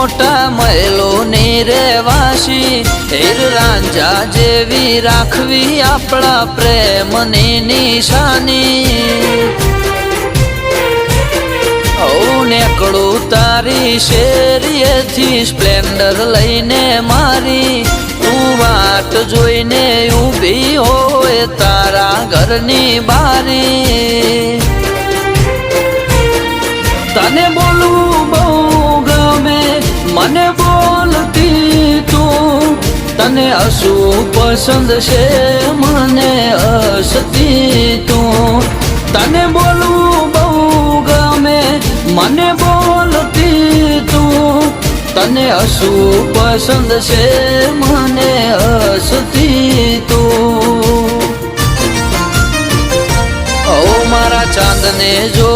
મોટા મહેલો ની રહેવાસી હીર રાંઝા જેવી રાખવી આપણા પ્રેમની નિશાની નેકળું તારી શેરીએથી સ્પ્લેન્ડર લઈને મારી તું વાટ જોઈને ઊભી હોય તારા ઘરની બારી તને બોલવું બહુ ગમે મને બોલતી તું તને હસવું પસંદ છે મને હસતી તું તને બોલવું બહુ ગમે મને બોલતી તું તને હસવું પસંદ છે મને હસતી તું ઓ મારા ચાંદને જો